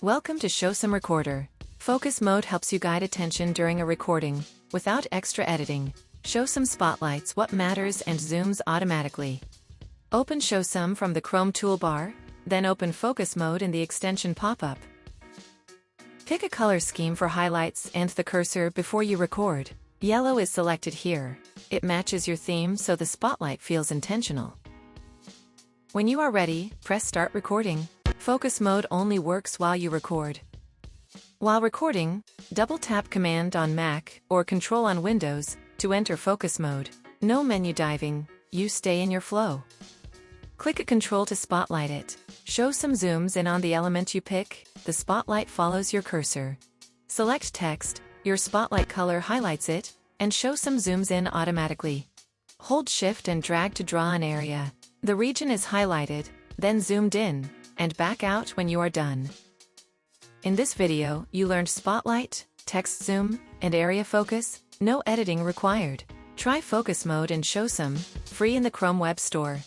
Welcome to Showesome Recorder. Focus mode helps you guide attention during a recording, without extra editing. Showesome spotlights what matters and zooms automatically. Open Showesome from the Chrome toolbar, then open Focus mode in the extension pop-up. Pick a color scheme for highlights and the cursor before you record. Yellow is selected here. It matches your theme so the spotlight feels intentional. When you are ready, press Start Recording. Focus mode only works while you record. While recording, double-tap Command on Mac or Ctrl on Windows to enter focus mode. No menu diving, you stay in your flow. Click a Ctrl to spotlight it. Showesome zooms in on the element you pick, the spotlight follows your cursor. Select text, your spotlight color highlights it, and Showesome zooms in automatically. Hold Shift and drag to draw an area. The region is highlighted, then zoomed in, and back out when you are done. In this video, you learned spotlight, text zoom, and area focus, no editing required. Try focus mode in Showesome, free in the Chrome Web Store.